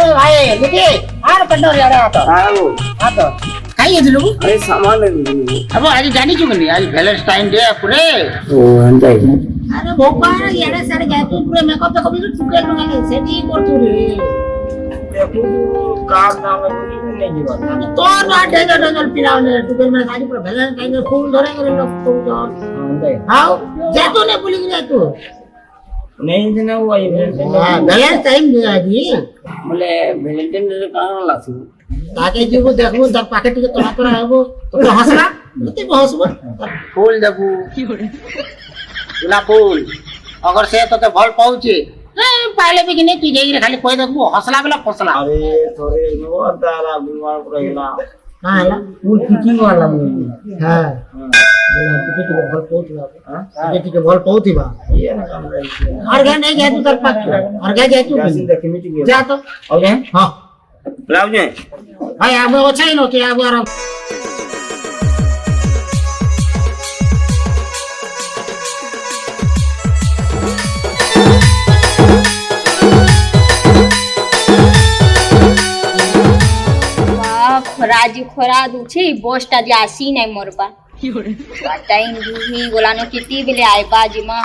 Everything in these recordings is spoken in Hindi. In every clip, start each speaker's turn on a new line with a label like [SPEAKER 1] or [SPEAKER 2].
[SPEAKER 1] अरे भाई लुके आर पंडोर यार आता
[SPEAKER 2] आओ
[SPEAKER 1] आता काई है लोग
[SPEAKER 2] अरे सामान ले
[SPEAKER 1] अब आज जानी क्यों नहीं आज वैलेंटाइन डे है पूरे
[SPEAKER 2] ओ अंदाई
[SPEAKER 1] अरे भोपा यार सारे गए पूरे मेकअप तो कभी चुके लगा के सेटिंग कर तू रे
[SPEAKER 2] देखो काम नाम नहीं जीवा
[SPEAKER 1] तो ना डेजल पिलाने तू के मैं आज पूरा वैलेंटाइन फूल धरेंगे लोग तो
[SPEAKER 2] अंदाई
[SPEAKER 1] हां जा तू ने बोली गया तू
[SPEAKER 2] नहीं जना हुआ ये
[SPEAKER 1] वैलेंटाइन डे आज
[SPEAKER 2] बोले वैलेंटाइन डे कहां लासु
[SPEAKER 1] ताके जीवो देखबो दर पाके टिके तोरा तोरा आबो तो हंसला मते हंसबो फूल देबू गुलाब फूल अगर से तो भल पाउची पाले भी नहीं तू जाई खाली कोई देखबो हंसला बेला फसला
[SPEAKER 2] अरे थोड़े नो तारा बीमार पड़ेला
[SPEAKER 1] हां हला
[SPEAKER 2] फूल फिटिंग वाला मुझे
[SPEAKER 1] हां टिके भल पाउथबा हां टिके भल पाउथबा
[SPEAKER 2] ये ना काम रही
[SPEAKER 1] और गए नहीं गए तू दर पाके और गए जाए तू
[SPEAKER 2] देख मीटिंग
[SPEAKER 1] जा तो
[SPEAKER 2] और
[SPEAKER 1] हां
[SPEAKER 2] लाओ ने
[SPEAKER 1] भाई अब अच्छा ही नो के अब यार
[SPEAKER 3] ଖରାଜି ଖରା ଦଉଛି ବସଟା ଯେ ଆସି ନାଇଁ ମୋରବା ଟାଇମ୍ ହେଇ ଗଲାନ କେତେ ବେଲେ ଆଇବା ଜିମା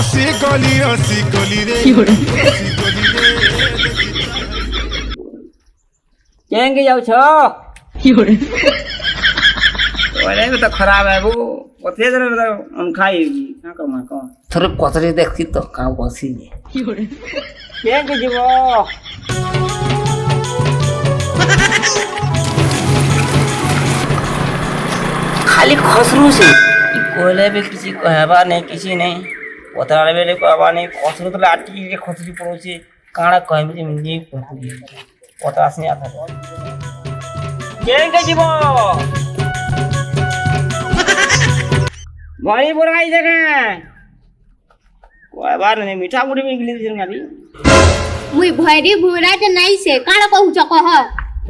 [SPEAKER 4] हसी गली रे
[SPEAKER 2] केंगे जाउ छ ओरे में तो खराब है वो पथे जरे उन खाएगी का कमा का थोड़े कोतरे देखती तो का बसी केंगे जीवो खाली खसरू से कोले भी किसी कहबा नहीं किसी नहीं पतरा बेले कहबा नहीं खसरू तो लाटी के खसरी पड़ोसी काड़ा कहबे मिंदी पतरा से आता केंगे जीवो भारी बुराई जगह कोई बार नहीं मीठा मुड़ी में गिली दिन गाली
[SPEAKER 3] मुई भरी भुरा त नाही से काड़ा कहू छ कह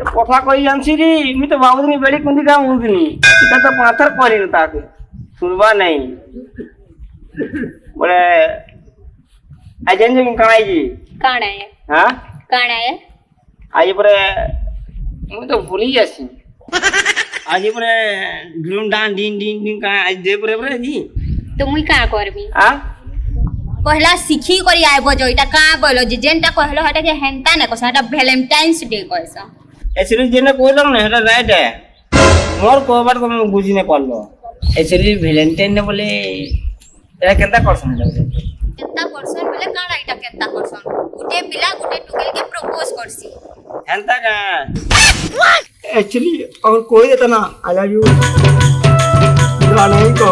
[SPEAKER 2] कथा कही जानसी री मी तो बाबूनी बेड़ी कुंदी का मुंदनी इता तो पाथर पड़ी न ताके सुनबा नहीं बोले अजन जी कणाई जी
[SPEAKER 3] काड़ा है
[SPEAKER 2] हां
[SPEAKER 3] काड़ा है
[SPEAKER 2] आज पर मैं तो भूली जासी आज पर ड्रूम डान दिन दिन दिन का आज दे पर जी
[SPEAKER 3] तो मुई का करबी
[SPEAKER 2] हां
[SPEAKER 3] पहला सीखी करी आइबो जो इटा का बोलो जे जेनटा कहलो हटा के हेंता ना कोसा हटा वैलेंटाइन्स डे कहसा
[SPEAKER 2] ऐसे जेने कोइलो न हटा राइट है मोर को बात को मैं बुझी ने पालो ऐसे वैलेंटाइन ने बोले एरा केता करसन
[SPEAKER 3] केता पर्सन बोले काड़ा इटा केता पर्सन गुटे पिला गुटे टुकेल के प्रपोज करसी
[SPEAKER 2] हेंता का एक्चुअली और कोई देता ना आई लव यू पूरा नहीं को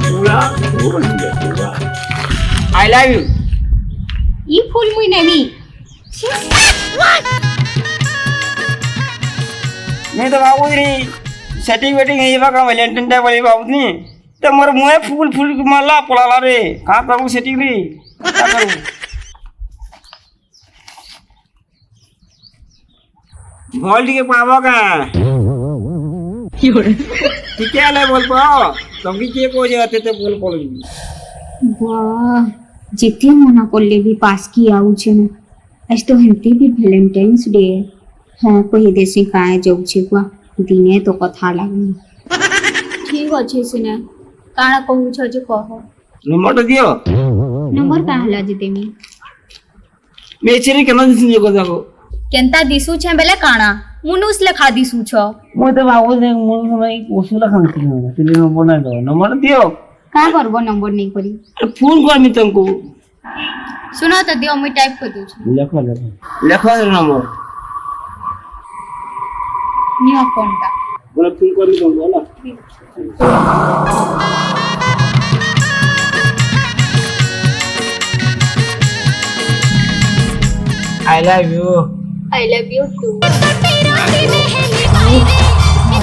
[SPEAKER 2] पूरा आई लव यू
[SPEAKER 3] ई फूल मुई नेमी
[SPEAKER 2] नहीं तो बाबू री सेटिंग वेटिंग है बा का वैलेंटाइन डे बोली बाबू नी तो मोर मुए फूल फूल माला पलाला रे का करू सेटिंग री का करू भोल के पावा का ठीक है ले बोल पाओ तुम की के को जाते तो बोल पड़ी
[SPEAKER 3] वाह जिते मना करले भी पास की आउ छे ना आज तो हेंती भी वैलेंटाइन्स डे हां कहि देसी काए जाउ छे कुआ दिने तो कथा लागनी ठीक अछि सिने काना कहू छ जे कह
[SPEAKER 2] नंबर तो दियो
[SPEAKER 3] नंबर का हला जे देमी
[SPEAKER 2] मेचरी केना दिस जो जाको
[SPEAKER 3] केंता दिसु छे बेले काना मुनुस लेखा दिसु छ
[SPEAKER 2] मो तो बाबू दे मुन समय ओसुला खांती न तिले नंबर ना दो नंबर दियो
[SPEAKER 3] का करबो नंबर नहीं करी
[SPEAKER 2] फोन कर मी तुमको
[SPEAKER 3] सुनो तो दियो मैं टाइप कर दू छ
[SPEAKER 2] लिखो लिखो नंबर
[SPEAKER 3] नियो कोनटा
[SPEAKER 2] बोले फोन कर मी तुमको ना आई लव यू
[SPEAKER 3] टू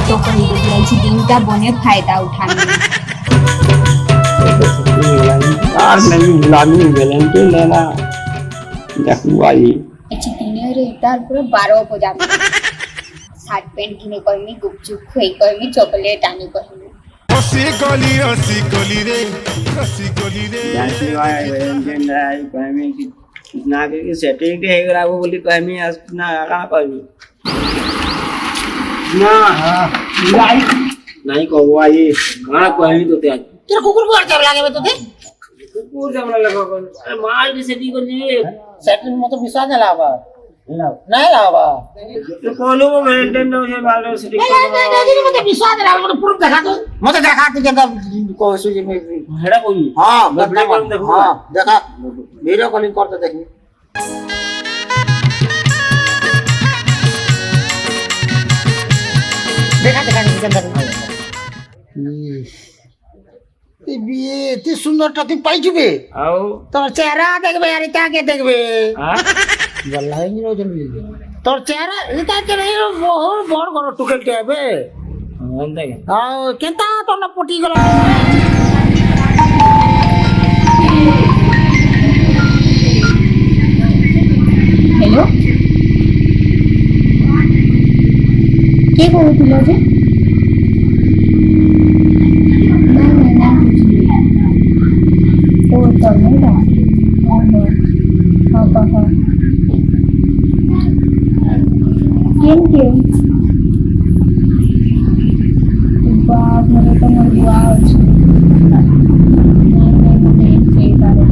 [SPEAKER 3] तो कहीं जी दिन का बने फायदा उठाने
[SPEAKER 2] यार नहीं गुलामी वैलेंटाइन लेना देखू आई
[SPEAKER 3] अच्छी तीन रे तार पूरा 12 हो जाता शर्ट पैंट किने कहमी गुपचुप खोई कहमी चॉकलेट आनी कहमी
[SPEAKER 4] हसी गली रे
[SPEAKER 2] जानते भाई वैलेंटाइन आई कहमी कि ना के सेटिंग के हेगरा वो बोली कहमी आज ना का पाबी ना हां नहीं को वो आई गाना कहमी तो ते आज
[SPEAKER 1] तेरा कुकुर को चल लागे बे तो थे
[SPEAKER 2] कुकुर जमला लगा अरे माल की सेटिंग कर दी
[SPEAKER 1] सेटिंग मतलब विश्वास नहीं लावा नहीं लावा
[SPEAKER 2] तो कोलो वैलेंटाइन नो से बाल सेटिंग कर
[SPEAKER 1] नहीं मुझे विश्वास नहीं लावा मुझे प्रूफ दिखा दो मुझे दिखा के जगह को सुजी में
[SPEAKER 2] हेड़ा कोई
[SPEAKER 1] हां
[SPEAKER 2] मैं वीडियो कॉल देखो
[SPEAKER 1] हां देखा वीडियो कॉलिंग करते देखिए देखा देखा के अंदर ए बिए ती सुंदरटा तुम पाई जुबे
[SPEAKER 2] आओ
[SPEAKER 1] তোর চেহারা দেখবে আর এটা কে দেখবে
[SPEAKER 2] हां
[SPEAKER 1] বললাই নি রোজন তোর চেহারা এটা কে রে বহু বড় বড় টুকেল কে হবে
[SPEAKER 2] हम देखे
[SPEAKER 1] কেনতা তোর না পটি গলা
[SPEAKER 3] हेलो के कहुथिल जे ओ तमे दा हां हां के बाप मेरे तो मर गया नहीं पारे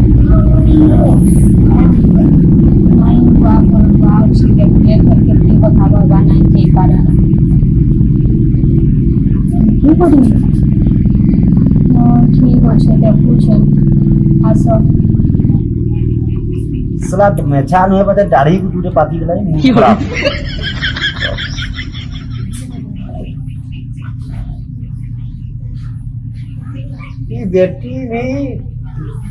[SPEAKER 3] नहीं बाप मर गया ठीक है करके की কথা বাবা নাই થઈ পারে কি করি ঠিক আছে দেখুছেন আসো
[SPEAKER 2] सला तो मैं छान है बता दाढ़ी को टूटे पाती गलाई मुंह खराब ये बेटी भी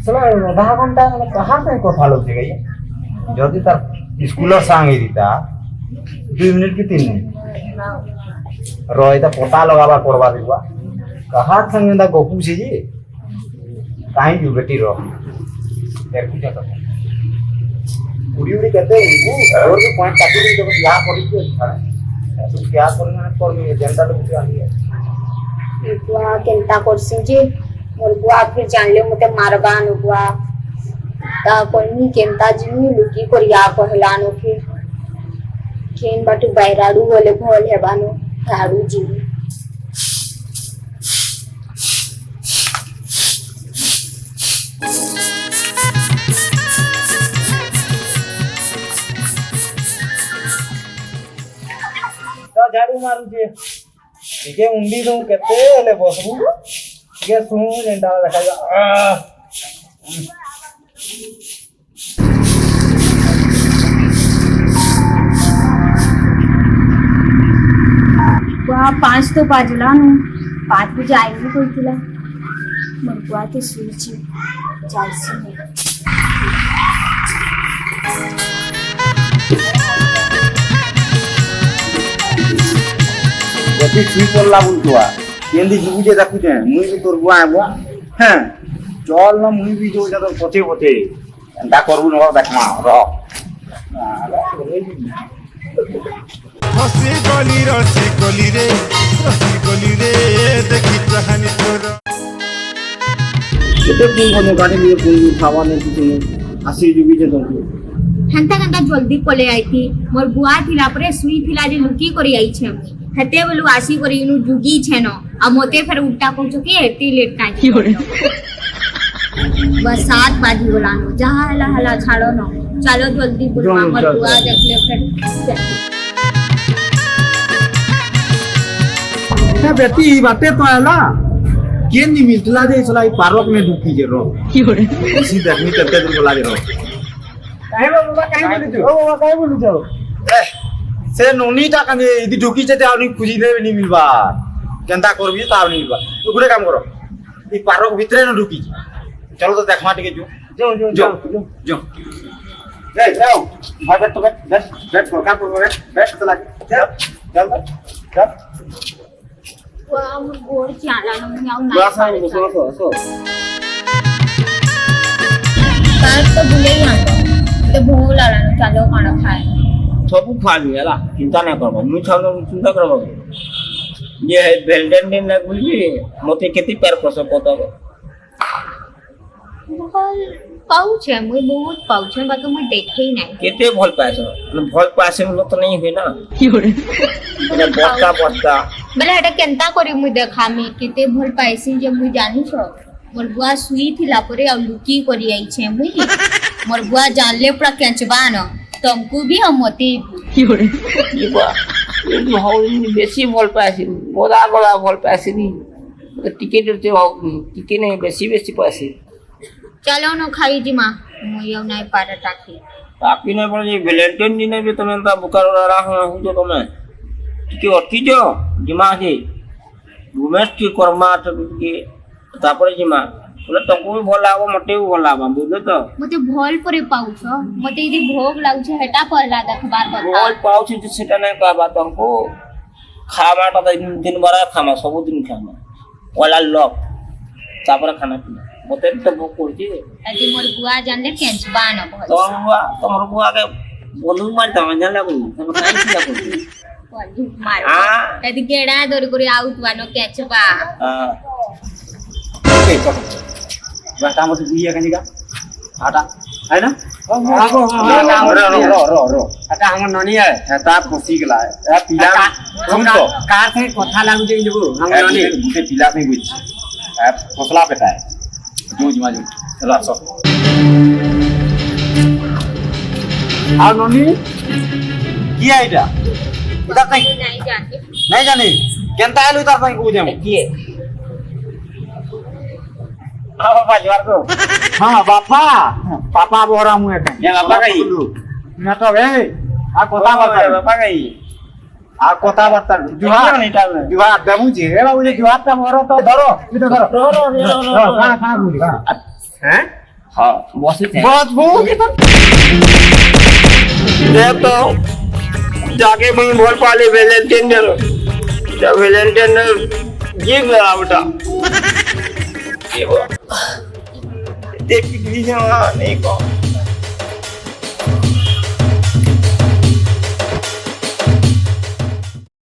[SPEAKER 2] सला आधा घंटा में कहां से কথা লগে গই যদি তার স্কুলের সঙ্গে দিতা 2 মিনিট কি 3 মিনিট রয়তা পতা লগাবা করবা দিবা कहा संगे दा गोपू छी जी काहे जो बेटी रो देखु जा तो उड़ी उड़ी कहते हैं और भी पॉइंट काटी दी तो क्या पड़ी थी तो क्या करना है कर में जनता लोग क्या है
[SPEAKER 3] बुआ केनता करसी जे मोर बुआ फिर जान ले मते मारबा न बुआ ता कोनी केनता जिनी लुकी करिया कहलानो फिर केन बाटू बैराडू बोले भोल हेबानो झाड़ू जी
[SPEAKER 2] झाड़ू मारू जे इके उंडी दो केते ले बसबू के सु जेंडा देखा जा
[SPEAKER 3] बुआ 5 तो बाजला नु 5 बजे आईली कहितला मोर बुआ के सुईची जाईसी
[SPEAKER 2] बेटी सुई पड़ला बुलतुआ केंदी जुबुजे देखुचे मुई भी तोर बुआ आबो हैं चल न मुई भी जो जा तो पछे पछे एंदा करबू न देखमा र
[SPEAKER 4] हसी गली रे देखी कहानी तोर
[SPEAKER 2] केते दिन को गाड़ी लिए कोन खावा ने कुछ आसी जुबुजे तो
[SPEAKER 3] हंता गंदा जल्दी पले आई थी मोर बुआ थिला परे सुई थिला जे लुकी करी आई छे हते बोलू आसी करी इनु जुगी छे न आ मोते फिर उल्टा कहू के एती लेट काई बस 7 बाजी बोलानो जहां हला हला छाड़ो न चलो जल्दी बुलवा मोर बुआ देख ले फिर
[SPEAKER 2] ना बेटी ई बाते तो आला केन नी मिलतला जे सलाई पार्क में दुखी जे रो इसी देखनी करते दिन बोला जे रो काहे बाबा काहे बोलू जो ओ बाबा काहे बोलू जो से नोनी ता काने इदी ढुकी जे आउनी खुजी दे नी मिलबा केनता करबी ता नी मिलबा तो गुरे काम करो ई पार्क भीतरे न ढुकी चलो तो देखमा टिके जो ए जाओ भाग तो बैठ काम कर बैठ चला चल
[SPEAKER 3] बुआ मोर गोर चाला न आउ ना
[SPEAKER 2] बस सो
[SPEAKER 3] बात तो भूले ही तो भूल आला न चलो खाना खाए
[SPEAKER 2] सब खा लिया ला चिंता नहीं करबो मुई छानो चिंता करबो ये है ভ্যালেন্টাইন না বুঝলি মতে কেতে প্যার করছো কত
[SPEAKER 3] ভল পাউছে মুই বহুত পাউছে বাকি মুই দেখেই নাই
[SPEAKER 2] কেতে ভাল পাইছো ভাল পাইছে বলে তো নাই হয় না কি করে এটা বস্তা বস্তা
[SPEAKER 3] বেলে এটা কেনতা করি মুই দেখামি কেতে ভল পাইছি যে মুই জানিছ মোর বুয়া সুই থিলা পরে আর লুকি করি আইছে মুই মোর বুয়া জানলে পুরা কেঁচবা ন तुमको भी हम मते
[SPEAKER 2] কি করে কি বা এই হউনি বেশি ভাল পাইছি মোদা গলা ভাল পাইছি নি টিকেট হচ্ছে টিকেট নেই বেশি বেশি পাইছি
[SPEAKER 3] चलो न खाई जिमा मुई अब नहीं पारा टाकी
[SPEAKER 2] आपकी नहीं पड़ी वैलेंटाइन दिन भी तुम्हें ता बुकार रहा हूं जो तुम्हें कि अटकी जो जिमा से डोमेस्टिक कर्मा के तापर जिमा बोले तुमको भी भल लागो मटे भी भल लागो बुझले तो
[SPEAKER 3] मते भल परे पाउछ मते इदी भोग लागछ हेटा परला देखबार बता
[SPEAKER 2] भल पाउछ जे सेटा नहीं कहबा तुमको खामा ता दिन भर खामा सब दिन खामा वाला लक तापर खाना पीना मते तो भोग करछि
[SPEAKER 3] अति मोर बुआ जानले केंचबा न भल
[SPEAKER 2] तोमर बुआ के बंधु मार त जान लागो तुम काई किया करछि
[SPEAKER 3] बंधु मार अति केडा दर करे आउट वानो केंचबा
[SPEAKER 2] हां
[SPEAKER 5] ओके चलो बता मत बुइया कनी का आटा है ना रो
[SPEAKER 1] এটা আমার ননি है
[SPEAKER 5] এটা ফসি গলা এ পিলা শুন তো
[SPEAKER 1] কার থেকে কথা লাগুছে কিন্তু আমার ননি
[SPEAKER 5] মুখে পিলা नहीं बुझ এ ফসলা পেটা है जो जमा जो चलो सब আর ননি কি আইডা এটা তাই
[SPEAKER 3] नहीं जानते
[SPEAKER 5] नहीं जाने केनता आलू तार पाई को देम
[SPEAKER 2] किए हाँ पापा जवार को
[SPEAKER 5] हां बापा पापा बोरा मुए का
[SPEAKER 2] ये बापा कही
[SPEAKER 5] ना तो ए आ कोता बता
[SPEAKER 2] बापा कही
[SPEAKER 5] आ कोता बता
[SPEAKER 2] जुहा नहीं टाल
[SPEAKER 5] जुहा देबू जे ए बाबू जे जुहा ता मोरो तो धरो इधर धरो
[SPEAKER 2] रो
[SPEAKER 5] कहां बोली हैं
[SPEAKER 2] हाँ बस थे
[SPEAKER 5] बस वो
[SPEAKER 2] देख तो जाके मैं बोल पाले वैलेंटाइन डे जब वैलेंटाइन ये मेरा बेटा ये वो देख नहीं को